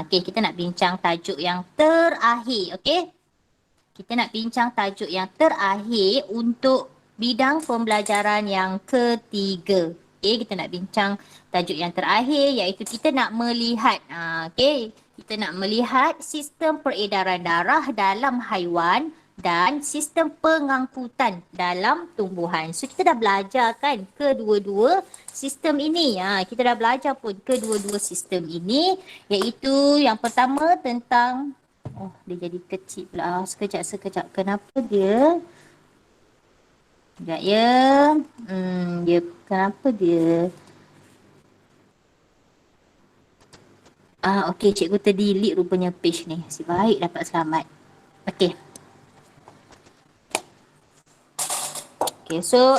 Okey, kita nak bincang tajuk yang terakhir. Okey. Kita nak bincang tajuk yang terakhir untuk bidang pembelajaran yang ketiga. Okey, kita nak bincang tajuk yang terakhir iaitu kita nak melihat okey, kita nak melihat sistem peredaran darah dalam haiwan dan sistem pengangkutan dalam tumbuhan. So kita dah belajar kan kedua-dua sistem ini. Kita dah belajar pun kedua-dua sistem ini iaitu yang pertama tentang oh, dia jadi kecil pula. Sekejap. Kenapa dia? Sekejap ya. Kenapa dia? Okey, cikgu terdelete rupanya page ni. Si baik dapat selamat. Okey. Okay, so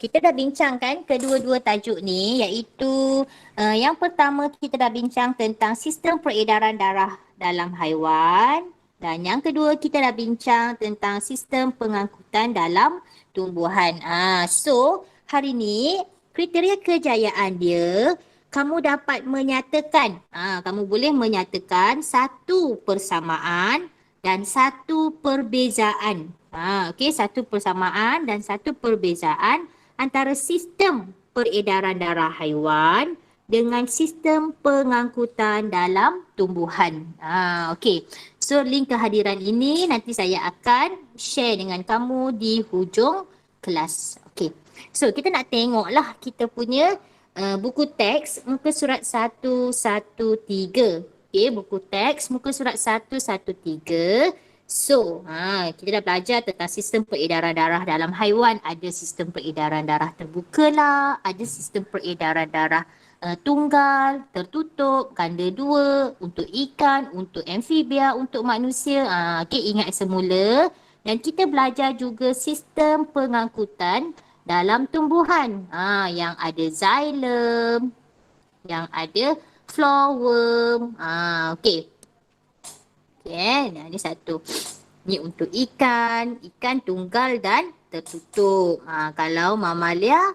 kita dah bincangkan kedua-dua tajuk ni iaitu yang pertama kita dah bincang tentang sistem peredaran darah dalam haiwan dan yang kedua kita dah bincang tentang sistem pengangkutan dalam tumbuhan. So hari ni kriteria kejayaan dia kamu dapat menyatakan, kamu boleh menyatakan satu persamaan dan satu perbezaan. Okey, satu persamaan dan satu perbezaan antara sistem peredaran darah haiwan dengan sistem pengangkutan dalam tumbuhan. Okey. So link kehadiran ini nanti saya akan share dengan kamu di hujung kelas. Okey. So kita nak tengoklah kita punya buku teks muka surat 113. Okey, buku teks muka surat 113. So, kita dah belajar tentang sistem peredaran darah dalam haiwan. Ada sistem peredaran darah terbuka lah, ada sistem peredaran darah tunggal, tertutup, ganda dua, untuk ikan, untuk amfibia, untuk manusia. Okey, ingat semula. Dan kita belajar juga sistem pengangkutan dalam tumbuhan. Yang ada xylem, yang ada flowerworm. Okey. Okay, ini satu. Ini untuk ikan tunggal dan tertutup. Kalau mamalia,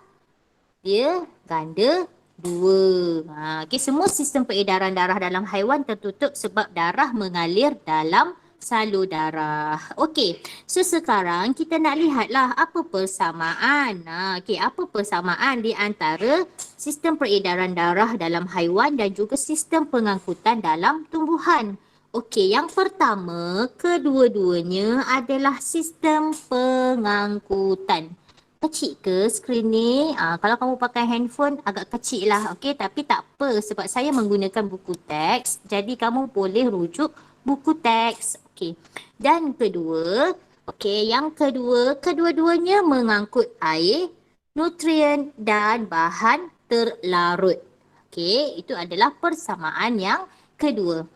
dia ganda dua. Okay, semua sistem peredaran darah dalam haiwan tertutup sebab darah mengalir dalam salur darah. Okey, so sekarang kita nak lihatlah apa persamaan. Okey, apa persamaan di antara sistem peredaran darah dalam haiwan dan juga sistem pengangkutan dalam tumbuhan. Okey, yang pertama, kedua-duanya adalah sistem pengangkutan. Kecil ke skrin ni? Kalau kamu pakai handphone agak kecil lah. Okey, tapi tak apa sebab saya menggunakan buku teks. Jadi kamu boleh rujuk buku teks. Okey. Dan kedua, yang kedua, kedua-duanya mengangkut air, nutrien dan bahan terlarut. Okey, itu adalah persamaan yang kedua.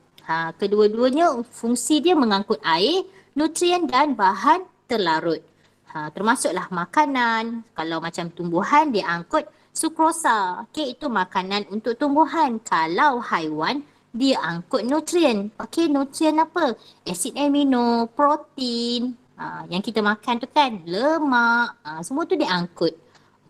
Kedua-duanya fungsi dia mengangkut air, nutrien dan bahan terlarut. Termasuklah makanan. Kalau macam tumbuhan dia angkut sukrosa. Okey, itu makanan untuk tumbuhan. Kalau haiwan dia angkut nutrien. Okey, nutrien apa? Asid amino, protein. Yang kita makan tu kan, lemak. Semua tu dia angkut.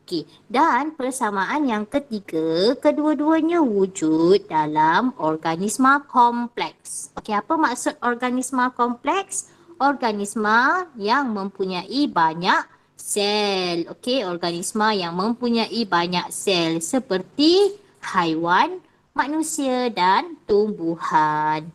Okey, dan persamaan yang ketiga, kedua-duanya wujud dalam organisma kompleks. Okey, apa maksud organisma kompleks? Organisma yang mempunyai banyak sel. Okey, organisma yang mempunyai banyak sel seperti haiwan, manusia dan tumbuhan.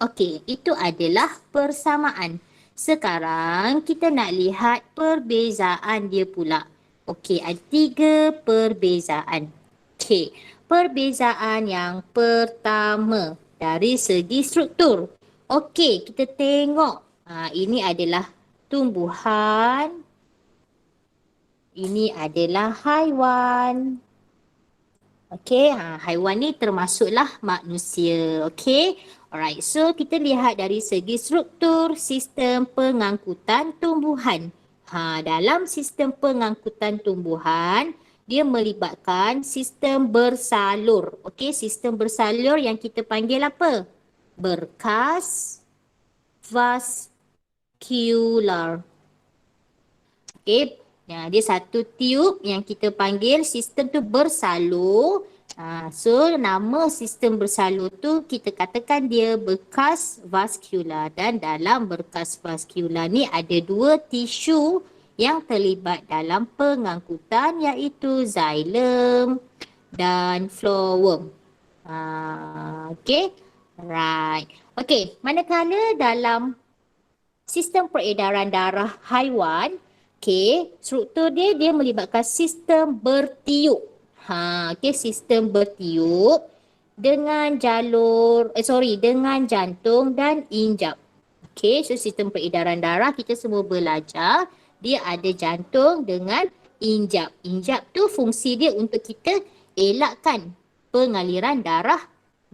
Okey, itu adalah persamaan. Sekarang kita nak lihat perbezaan dia pula. Okey, ada 3 perbezaan. Okey, perbezaan yang pertama dari segi struktur. Okey, kita tengok. Ini adalah tumbuhan. Ini adalah haiwan. Okey, haiwan ni termasuklah manusia. Okey, alright. So, kita lihat dari segi struktur sistem pengangkutan tumbuhan. Dalam sistem pengangkutan tumbuhan, dia melibatkan sistem bersalur. Okey, sistem bersalur yang kita panggil apa? Berkas vaskular. Okey, dia satu tiub yang kita panggil sistem tu bersalur So nama sistem bersalur tu kita katakan dia berkas vaskular, dan dalam berkas vaskular ni ada dua tisu yang terlibat dalam pengangkutan, iaitu xylem dan phloem. Okay. Right. Okay. Manakala dalam sistem peredaran darah haiwan, struktur dia melibatkan sistem bertiup. Sistem bertiup dengan dengan jantung dan injap. So sistem peredaran darah kita semua belajar dia ada jantung dengan injap. Injap tu fungsi dia untuk kita elakkan pengaliran darah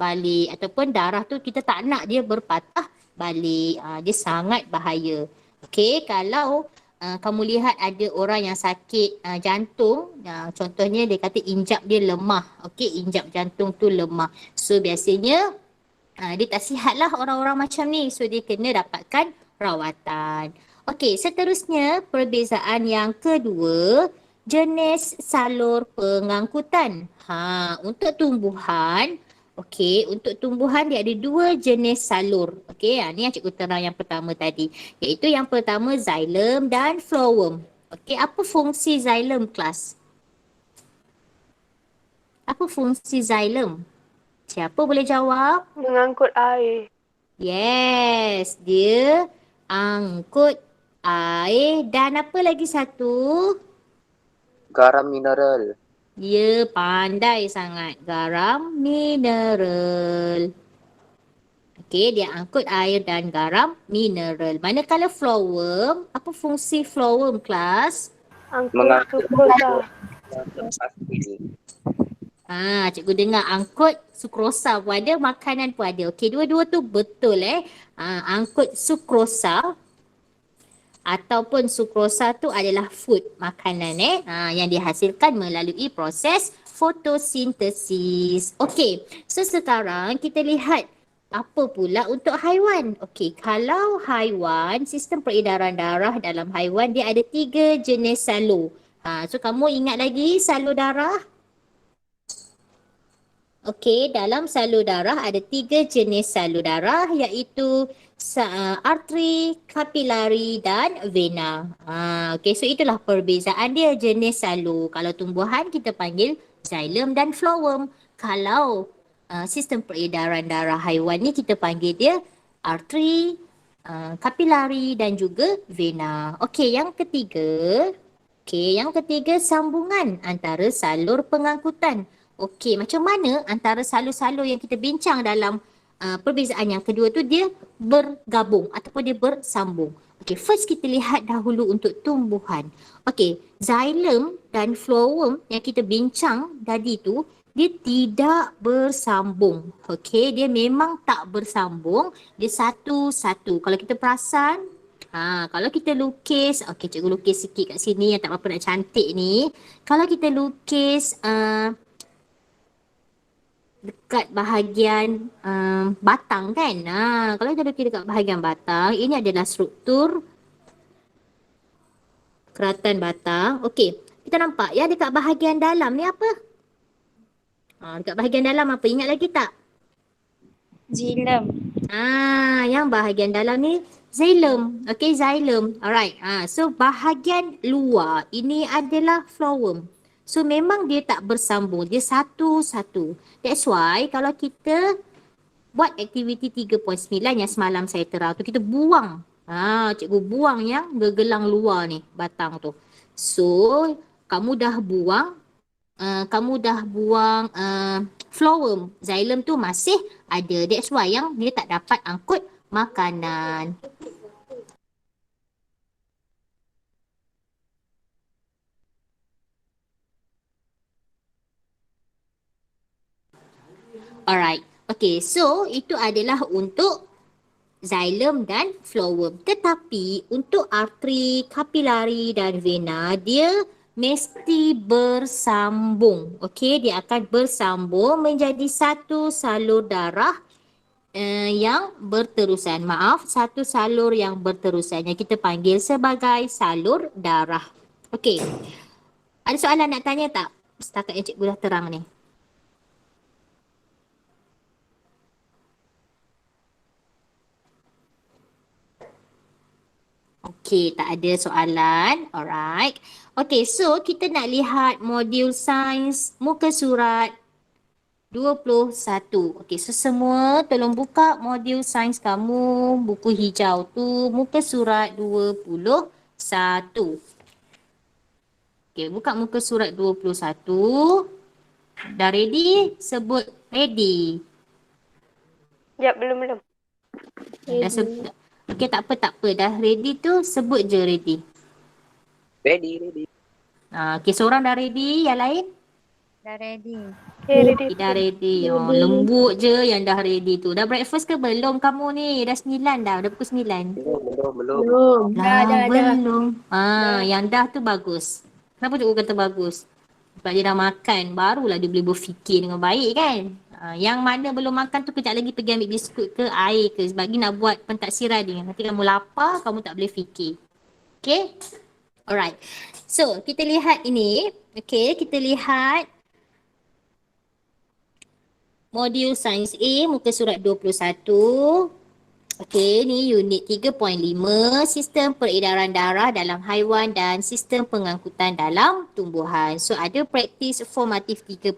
balik, ataupun darah tu kita tak nak dia berpatah balik. Dia sangat bahaya. Kalau kamu lihat ada orang yang sakit jantung, contohnya dia kata injap dia lemah. Injap jantung tu lemah. So biasanya dia tak sihat lah orang-orang macam ni. So dia kena dapatkan rawatan. Seterusnya perbezaan yang kedua, jenis salur pengangkutan. Untuk tumbuhan, untuk tumbuhan dia ada dua jenis salur. Ni yang cikgu terang yang pertama tadi. Iaitu yang pertama xylem dan phloem. Apa fungsi xylem, kelas? Apa fungsi xylem? Siapa boleh jawab? Mengangkut air. Yes, dia angkut air dan apa lagi satu? Garam mineral. Dia pandai sangat. Garam mineral. Dia angkut air dan garam mineral. Manakala phloem, apa fungsi phloem, kelas? Angkut sukrosa. Cikgu dengar angkut sukrosa pun ada, makanan pun ada. Dua-dua tu betul angkut sukrosa ataupun sukrosa tu adalah food, makanan yang dihasilkan melalui proses fotosintesis. So sekarang kita lihat apa pula untuk haiwan. Kalau haiwan, sistem peredaran darah dalam haiwan dia ada 3 jenis salur. So kamu ingat lagi salur darah? Dalam salur darah ada 3 jenis salur darah, iaitu arteri, kapilari dan vena. So itulah perbezaan dia jenis salur. Kalau tumbuhan kita panggil xylem dan phloem. Kalau sistem peredaran darah haiwan ni kita panggil dia arteri, kapilari dan juga vena. Yang ketiga sambungan antara salur pengangkutan. Macam mana antara salur-salur yang kita bincang dalam perbezaan yang kedua tu dia bergabung ataupun dia bersambung. First kita lihat dahulu untuk tumbuhan. Xylem dan phloem yang kita bincang tadi tu dia tidak bersambung. Dia memang tak bersambung, dia satu-satu. Kalau kita perasan, kalau kita lukis, cikgu lukis sikit kat sini yang tak berapa nak cantik ni. Kalau kita lukis dekat bahagian batang kan. Kalau kita lukis dekat bahagian batang, ini adalah struktur keratan batang. Kita nampak ya dekat bahagian dalam ni apa? Dekat bahagian dalam apa? Ingat lagi tak? Xylem. Yang bahagian dalam ni xylem. Xylem. Alright. So bahagian luar ini adalah phloem. So memang dia tak bersambung, dia satu-satu. That's why kalau kita buat aktiviti 3.9 yang semalam saya terang tu, kita buang. Cikgu buang yang gegelang luar ni, batang tu. So kamu dah buang phloem. Xylem tu masih ada. That's why yang dia tak dapat angkut makanan. Alright. So itu adalah untuk xylem dan phloem. Tetapi untuk arteri, kapilari dan vena, dia mesti bersambung. Dia akan bersambung menjadi satu salur darah yang berterusan. Satu salur yang berterusan yang kita panggil sebagai salur darah. Ada soalan nak tanya tak? Setakat yang cikgu dah terang ni. Okey, tak ada soalan. Alright. Okey, so kita nak lihat modul sains muka surat 21. Okey, so semua tolong buka modul sains kamu, buku hijau tu, muka surat 21. Okey, buka muka surat 21. Dah ready? Sebut ready. Ya, belum. Dah sebut. Okey, tak apa. Dah ready tu sebut je ready. Ready. Okey, seorang dah ready, yang lain? Dah ready. Okay, ready. Dah ready. Oh, lembut je yang dah ready tu. Dah breakfast ke belum kamu ni? Dah 9 dah. Dah pukul 9. Belum. Belum. Yang dah tu bagus. Kenapa cikgu kata bagus? Sebab dia dah makan, barulah dia boleh berfikir dengan baik kan? Yang mana belum makan tu kejap lagi pergi ambil biskut ke air ke sebab dia nak buat pentaksiran dia. Nanti kamu lapar, kamu tak boleh fikir. Okay? Alright. So, kita lihat ini. Okay, kita lihat modul sains A, muka surat 21. Okey, ni unit 3.5, sistem peredaran darah dalam haiwan dan sistem pengangkutan dalam tumbuhan. So, ada praktis formatif 3.5,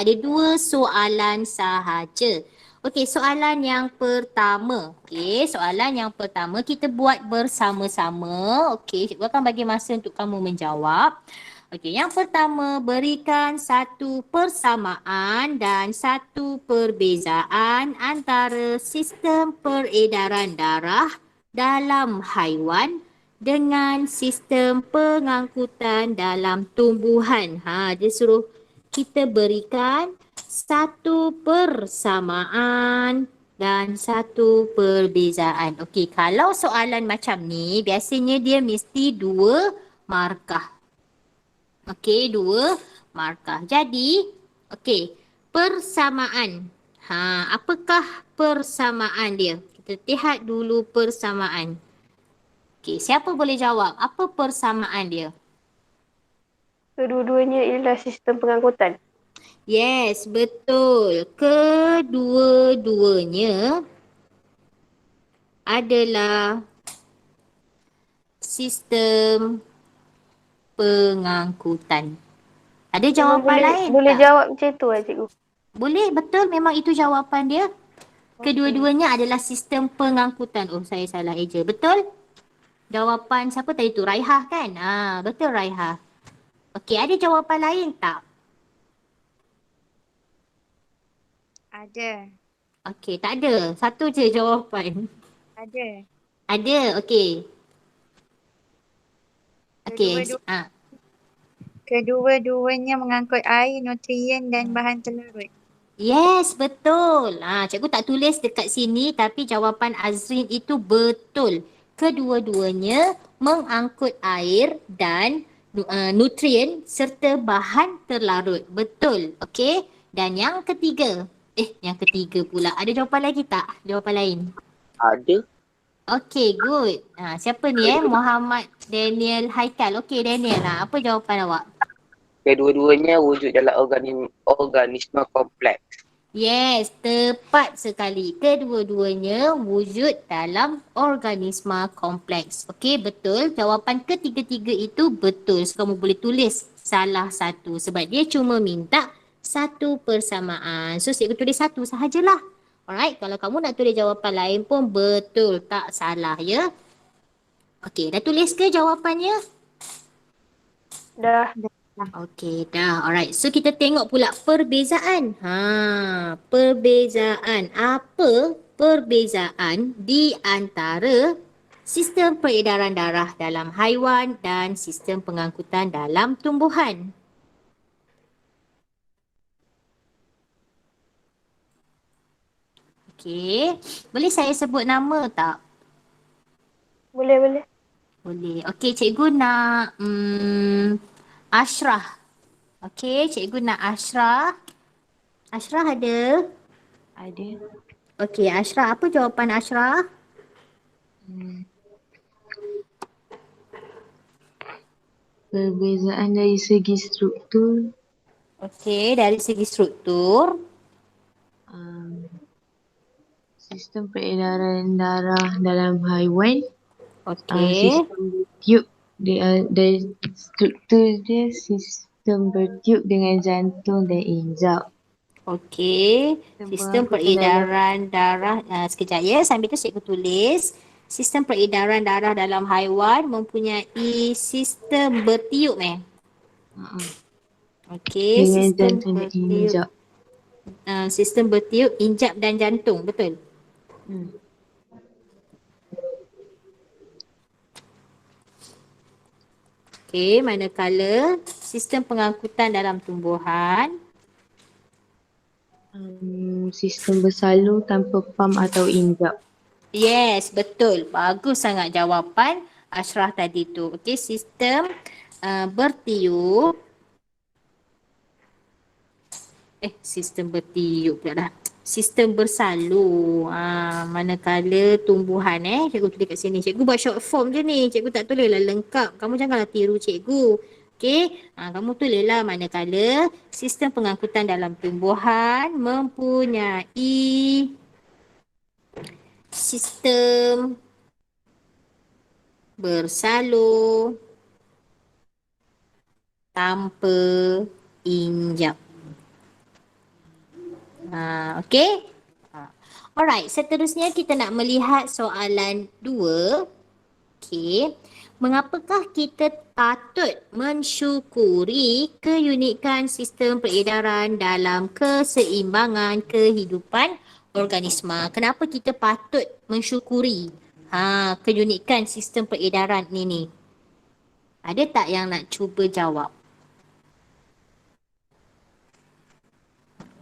ada 2 soalan sahaja. Okey, soalan yang pertama. Okey, soalan yang pertama kita buat bersama-sama. Okey, cikgu akan bagi masa untuk kamu menjawab. Okey, yang pertama, berikan satu persamaan dan satu perbezaan antara sistem peredaran darah dalam haiwan dengan sistem pengangkutan dalam tumbuhan. Dia suruh kita berikan satu persamaan dan satu perbezaan. Okey, kalau soalan macam ni, biasanya dia mesti 2 markah. Okey, 2 markah. Jadi, okey, persamaan. Apakah persamaan dia? Kita lihat dulu persamaan. Okey, siapa boleh jawab? Apa persamaan dia? Kedua-duanya ialah sistem pengangkutan. Yes, betul. Kedua-duanya adalah sistem pengangkutan. Ada jawapan lain Boleh tak? jawab macam tu lah cikgu. Boleh, betul. Memang itu jawapan dia. Kedua-duanya adalah sistem pengangkutan. Oh, saya salah eja. Betul? Jawapan siapa tadi tu? Raihah kan? Betul Raihah. Okey, ada jawapan lain tak? Ada. Okey, tak ada. Satu je jawapan. Ada. Ada, okey. Okey. Kedua-duanya mengangkut air, nutrien dan bahan terlarut. Yes, betul. Cikgu tak tulis dekat sini tapi jawapan Azrin itu betul. Kedua-duanya mengangkut air dan nutrien serta bahan terlarut. Betul. Okey. Dan yang ketiga. Yang ketiga pula. Ada jawapan lagi tak? Jawapan lain. Ada. Okey, good. Siapa ni Muhammad Daniel Haikal. Okey, Daniel. Apa jawapan awak? Kedua-duanya wujud dalam organisme kompleks. Yes, tepat sekali. Kedua-duanya wujud dalam organisme kompleks. Okey, betul. Jawapan ketiga-tiga itu betul. So, kamu boleh tulis salah satu sebab dia cuma minta satu persamaan. So, cikgu tulis satu sahajalah. Alright, kalau kamu nak tulis jawapan lain pun betul. Tak salah ya. Okey, dah tulis ke jawapannya? Dah. Okey, dah. Alright. So, kita tengok pula perbezaan. Perbezaan. Apa perbezaan di antara sistem peredaran darah dalam haiwan dan sistem pengangkutan dalam tumbuhan? Okey. Boleh saya sebut nama tak? Boleh. Boleh. Okey, cikgu nak Ashrah. Okey, cikgu nak Ashrah. Ashrah ada? Ada. Okey, Ashrah. Apa jawapan Ashrah? Perbezaan dari segi struktur, Okey, dari segi struktur. sistem peredaran darah dalam haiwan Okey. Sistem bertiup. Dia, struktur dia sistem bertiup dengan jantung dan injap. Okey. Sistem Pengangkutan dalam peredaran darah. Sekejap ya. Sambil tu cikgu tulis. Sistem peredaran darah dalam haiwan mempunyai sistem bertiup Okey. dengan Sistem jantung dan bertiup. injap. Sistem bertiup, injap dan jantung. Betul? Hmm. Okey. Manakala sistem pengangkutan dalam tumbuhan Sistem bersalur tanpa pam atau injap. Yes, betul. Bagus sangat jawapan Ashraf tadi tu. Okey, sistem bertiup. Sistem bertiup pula dah. Sistem bersalur. Manakala tumbuhan cikgu tulis kat sini. Cikgu buat short form je ni. Cikgu tak tulislah lengkap. Kamu janganlah tiru cikgu. Okey, kamu tulislah manakala sistem pengangkutan dalam tumbuhan mempunyai sistem bersalur tanpa injap. Okey? Alright, seterusnya kita nak melihat soalan 2. Okey. Mengapakah kita patut mensyukuri keunikan sistem peredaran dalam keseimbangan kehidupan organisma? Kenapa kita patut mensyukuri keunikan sistem peredaran ini? Ada tak yang nak cuba jawab?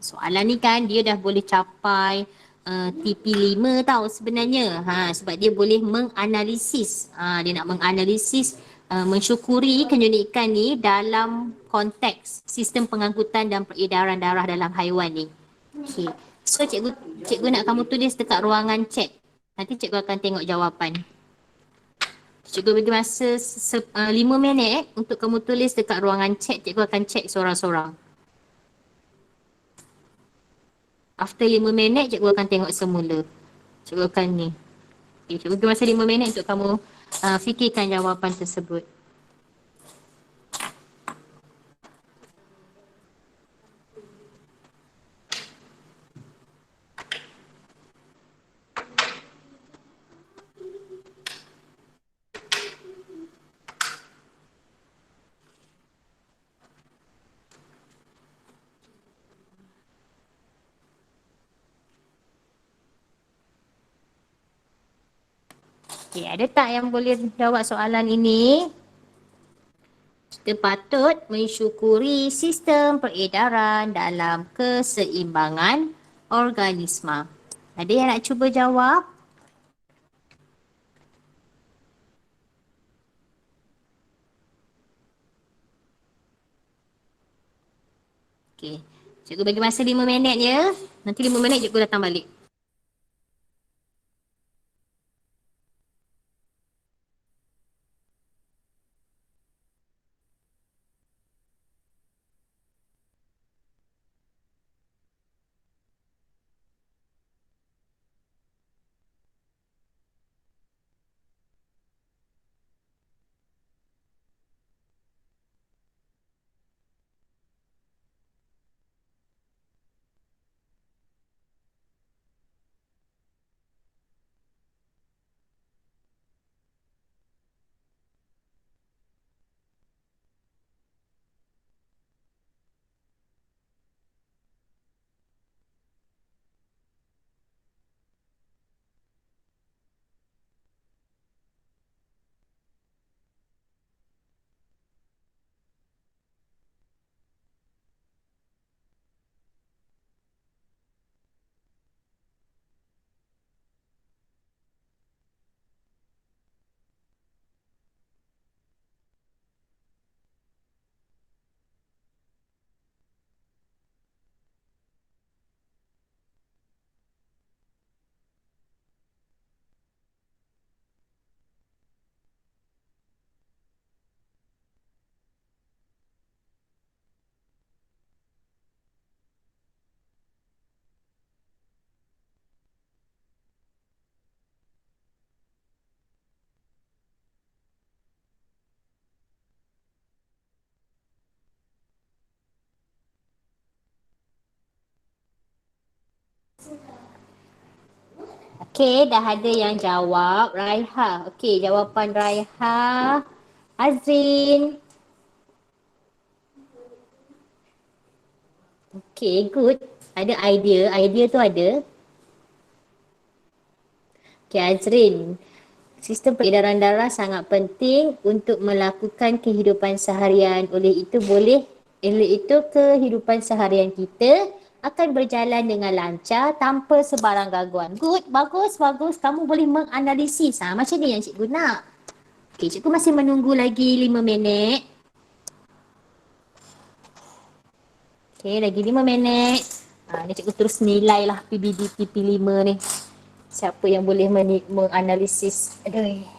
Soalan ni kan dia dah boleh capai TP5 tau sebenarnya. Sebab dia boleh menganalisis. Dia nak menganalisis mensyukuri keunikan ni dalam konteks sistem pengangkutan dan peredaran darah dalam haiwan ni. Okay. So cikgu nak kamu tulis dekat ruangan chat. Nanti cikgu akan tengok jawapan. Cikgu bagi masa 5 minit untuk kamu tulis dekat ruangan chat. Cikgu akan check seorang-seorang. After 5 minit, cikgu akan tengok semula. Cikgu akan ni. Okay, cikgu bagi masa 5 minit untuk kamu fikirkan jawapan tersebut. Okay, ada tak yang boleh jawab soalan ini? Kita patut mensyukuri sistem peredaran dalam keseimbangan organisma. Ada yang nak cuba jawab? Okay. Cikgu bagi masa 5 minit ya. Nanti 5 minit cikgu datang balik. Okey, dah ada yang jawab. Raiha. Okey, jawapan Raiha. Azrin. Okey, good. Ada idea. Idea tu ada. Okey, Azrin. Sistem peredaran darah sangat penting untuk melakukan kehidupan seharian. Oleh itu kehidupan seharian kita akan berjalan dengan lancar tanpa sebarang gangguan. Good, bagus, bagus. Kamu boleh menganalisis. Macam ni yang cikgu nak. Okey, cikgu masih menunggu lagi 5 minit. Okey, lagi 5 minit. Ni cikgu terus nilai lah PBD PP5 ni. Siapa yang boleh menganalisis. Aduh.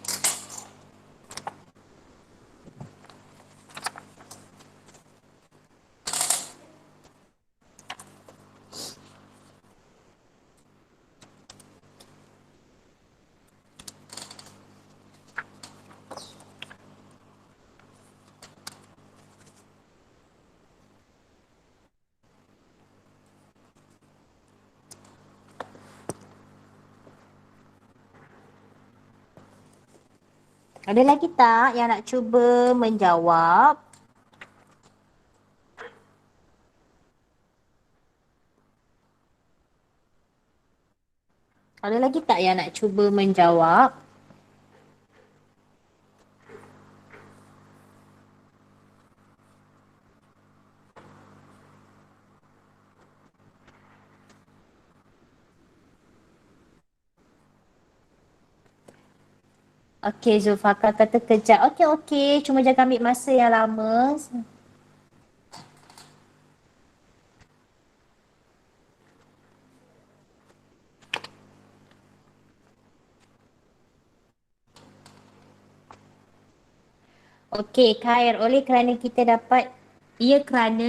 Ada lagi tak yang nak cuba menjawab? Ada lagi tak yang nak cuba menjawab? Okey, Zulfaqar kata kejap. Okey. Cuma jangan ambil masa yang lama. Okey, Khair, kerana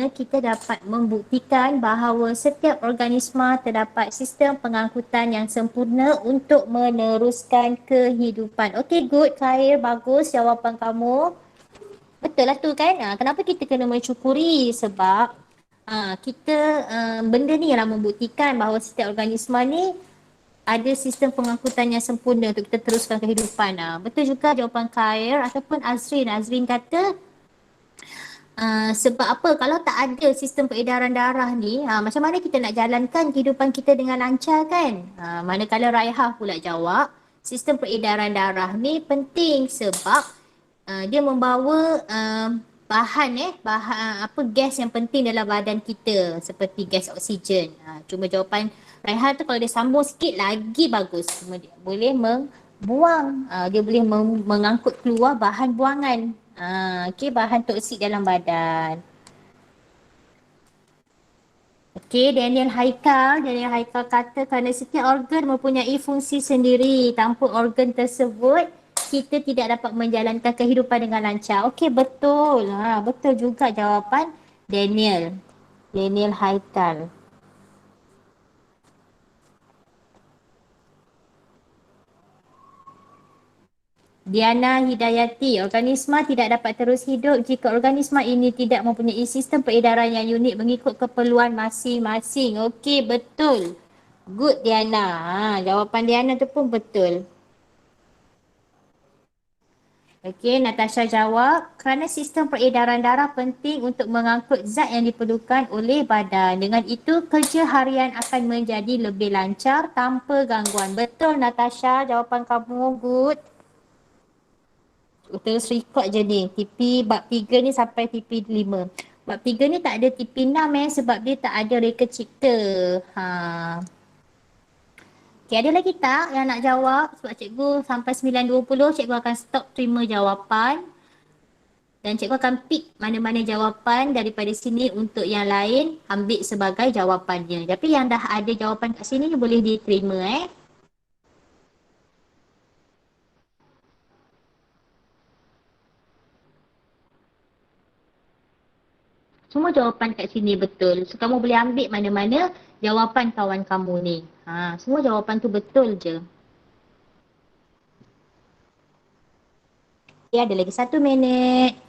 kita dapat membuktikan bahawa setiap organisma terdapat sistem pengangkutan yang sempurna untuk meneruskan kehidupan. Okey, good, Khair, bagus jawapan kamu. Betul lah tu kan. Kenapa kita kena mencukuri? Sebab benda ni ialah membuktikan bahawa setiap organisma ni ada sistem pengangkutan yang sempurna untuk kita teruskan kehidupan. Betul juga jawapan Khair ataupun Azrin. Azrin kata sebab apa? Kalau tak ada sistem peredaran darah ni, macam mana kita nak jalankan kehidupan kita dengan lancar kan? Manakala Raiha pula jawab, sistem peredaran darah ni penting sebab dia membawa gas yang penting dalam badan kita seperti gas oksigen. Cuma jawapan Raihan tu kalau dia sambung sikit lagi bagus. Dia boleh membuang, dia boleh mengangkut keluar bahan buangan. Bahan toksik dalam badan. Daniel Haikal kata kerana setiap organ mempunyai fungsi sendiri. Tanpa organ tersebut, kita tidak dapat menjalankan kehidupan dengan lancar. Betul. Betul juga jawapan Daniel Haikal. Diana Hidayati, organisma tidak dapat terus hidup jika organisma ini tidak mempunyai sistem peredaran yang unik mengikut keperluan masing-masing. Betul. Good Diana. Jawapan Diana tu pun betul. Natasha jawab, kerana sistem peredaran darah penting untuk mengangkut zat yang diperlukan oleh badan. Dengan itu, kerja harian akan menjadi lebih lancar tanpa gangguan. Betul Natasha, jawapan kamu good. Terus record je ni. TP bab 3 ni sampai TP 5. Bab 3 ni tak ada TP 6 sebab dia tak ada reka cipta. Ada lagi tak yang nak jawab? Sebab cikgu sampai 9.20 cikgu akan stop terima jawapan. Dan cikgu akan pick mana-mana jawapan daripada sini untuk yang lain ambil sebagai jawapannya. Tapi yang dah ada jawapan kat sini boleh diterima Semua jawapan kat sini betul. So, kamu boleh ambil mana-mana jawapan kawan kamu ni. Semua jawapan tu betul je. Ada lagi 1 minit.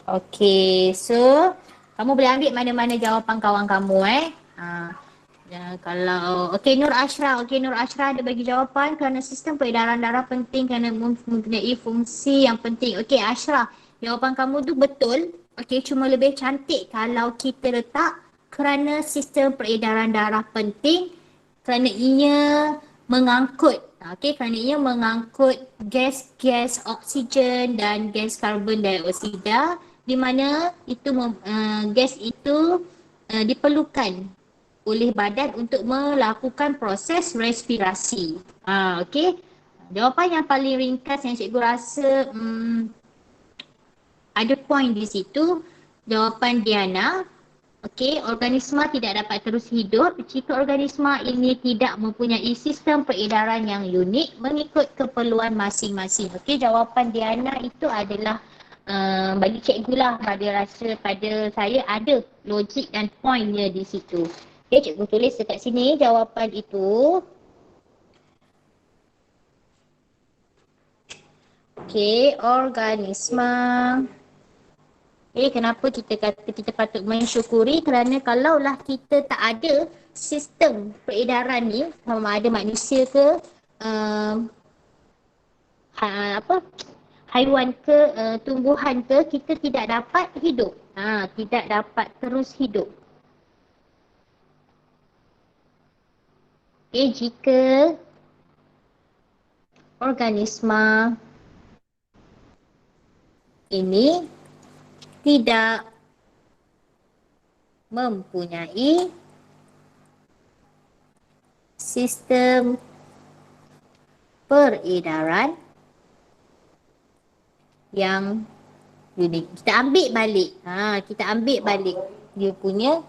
Okey, so kamu boleh ambil mana-mana jawapan kawan kamu kalau Nur Ashra, Nur Ashra ada bagi jawapan kerana sistem peredaran darah penting kerana mempunyai fungsi yang penting. Okey Ashra, jawapan kamu tu betul. Okey, cuma lebih cantik kalau kita letak kerana sistem peredaran darah penting kerana ia mengangkut kerana ia mengangkut gas-gas oksigen dan gas karbon dioksida di mana gas itu diperlukan oleh badan untuk melakukan proses respirasi. Okey. Jawapan yang paling ringkas yang cikgu rasa ada point di situ, jawapan Diana. Okey, organisma tidak dapat terus hidup jika organisma ini tidak mempunyai sistem peredaran yang unik mengikut keperluan masing-masing. Okey, jawapan Diana itu adalah bagi cikgu lah, pada saya ada logik dan pointnya di situ. Okey, cikgu tulis dekat sini jawapan itu. Okey, organisma. Kenapa kita kata kita patut mensyukuri? Kerana kalaulah kita tak ada sistem peredaran ni, sama ada manusia ke haiwan ke tumbuhan ke, kita tidak dapat hidup. Tidak dapat terus hidup. Jika organisma ini tidak mempunyai sistem peredaran yang unik. Kita ambil balik dia punya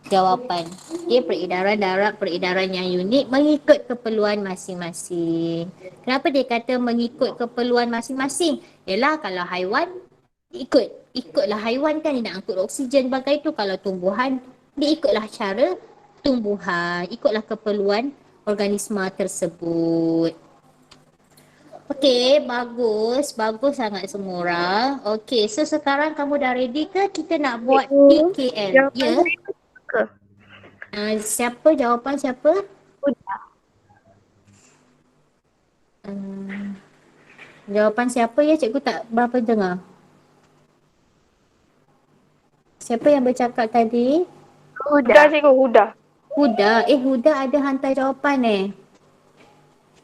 jawapan. Peredaran darah, peredaran yang unik mengikut keperluan masing-masing. Kenapa dia kata mengikut keperluan masing-masing? Yalah, kalau haiwan ikutlah haiwan kan, dia nak angkut oksigen bagai tu. Kalau tumbuhan, dia ikutlah cara tumbuhan, ikutlah keperluan organisma tersebut. Okey, bagus sangat semua orang. Okey, so sekarang kamu dah ready ke kita nak buat PKL? Ya. Siapa jawapan siapa? Jawapan siapa ya, cikgu tak berapa dengar. Siapa yang bercakap tadi? Huda cikgu, Huda. Huda ada hantar jawapan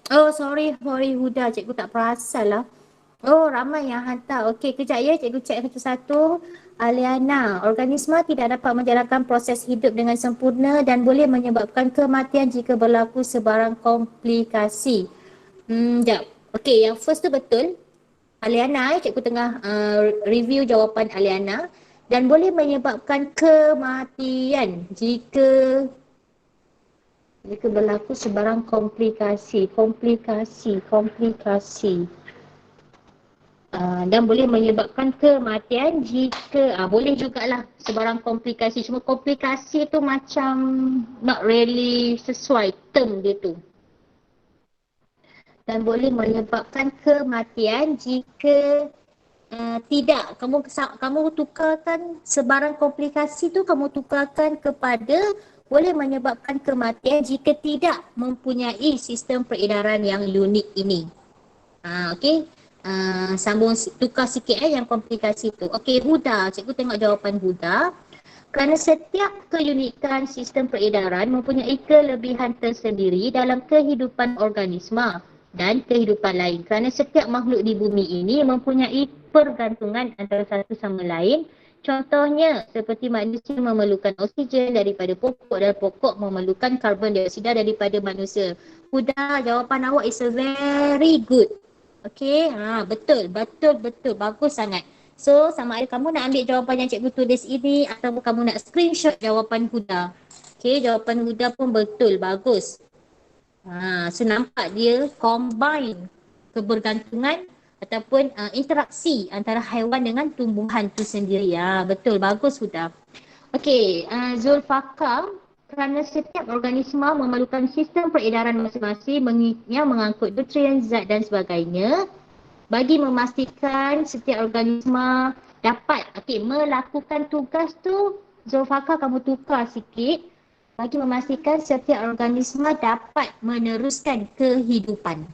Oh sorry Huda, cikgu tak perasan lah. Oh ramai yang hantar. Okey kejap ya, cikgu cek satu-satu. Aliana, organisma tidak dapat menjalankan proses hidup dengan sempurna dan boleh menyebabkan kematian jika berlaku sebarang komplikasi. Sekejap. Okey, yang first tu betul. Aliana, cikgu tengah review jawapan Aliana. Dan boleh menyebabkan kematian jika berlaku sebarang komplikasi. Dan boleh menyebabkan kematian jika boleh jugalah sebarang komplikasi. Cuma komplikasi tu macam not really sesuai term dia tu. Dan boleh menyebabkan kematian jika tidak, kamu tukarkan sebarang komplikasi tu, kamu tukarkan kepada boleh menyebabkan kematian jika tidak mempunyai sistem peredaran yang unik ini. Okey. Sambung tukar sikit yang komplikasi tu. Okey, Huda, cikgu tengok jawapan Huda. Kerana setiap keunikan sistem peredaran mempunyai kelebihan tersendiri dalam kehidupan organisma dan kehidupan lain. Kerana setiap makhluk di bumi ini mempunyai pergantungan antara satu sama lain. Contohnya seperti manusia memerlukan oksigen daripada pokok dan pokok memerlukan karbon dioksida daripada manusia. Huda, jawapan awak is a very good. Okey, betul. Bagus sangat. So, sama ada kamu nak ambil jawapan yang cikgu tulis ini atau kamu nak screenshot jawapan Huda. Okey, jawapan Huda pun betul, bagus. So nampak dia combine kebergantungan ataupun interaksi antara haiwan dengan tumbuhan tu sendiri. Betul, bagus sudah. Okey, Zulfaqar, kerana setiap organisma memerlukan sistem peredaran masing-masing yang mengangkut nutrien, zat dan sebagainya. bagi memastikan setiap organisma dapat melakukan tugas tu. Zulfaqar, kamu tukar sikit. Bagi memastikan setiap organisma dapat meneruskan kehidupan.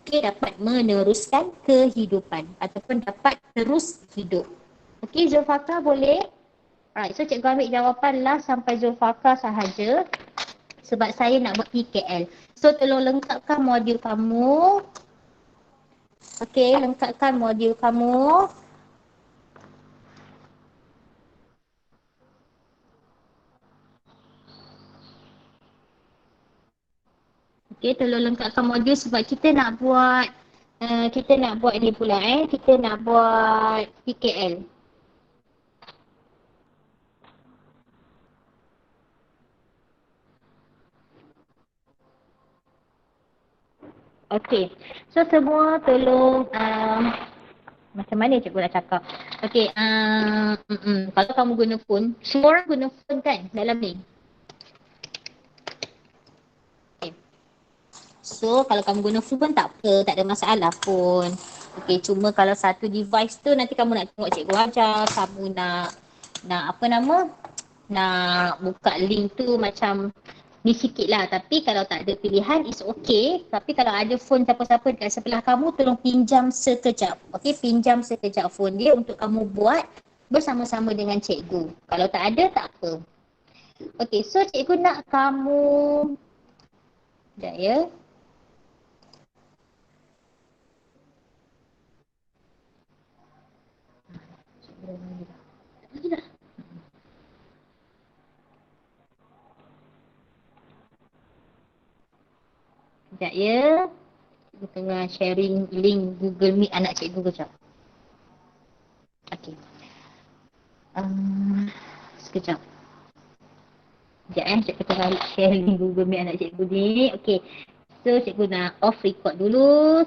Dapat meneruskan kehidupan ataupun dapat terus hidup. Zulfaqar boleh? Alright, so cikgu ambil jawapan lah sampai Zulfaqar sahaja sebab saya nak buat PKL. So tolong lengkapkan modul kamu. Lengkapkan modul kamu. Tolong lengkapkan modul sebab kita nak buat ni pula kita nak buat PKL. So semua tolong macam mana cikgu nak cakap? Kalau kamu guna phone, semua orang guna phone kan dalam ni? So kalau kamu guna phone pun tak apa, tak ada masalah pun. Cuma kalau satu device tu nanti kamu nak tengok cikgu ajar, kamu nak buka link tu macam ni sikit lah. Tapi kalau tak ada pilihan, it's okay. Tapi kalau ada phone siapa-siapa dekat sebelah kamu, tolong pinjam sekejap. Pinjam sekejap phone dia untuk kamu buat bersama-sama dengan cikgu. Kalau tak ada, tak apa. So cikgu nak kamu... Sekejap ya. Sekejap ya. Cikgu tengah sharing link Google Meet anak cikgu kejap. Sekejap. Cikgu tengah share link Google Meet anak cikgu ni. So cikgu nak off record dulu.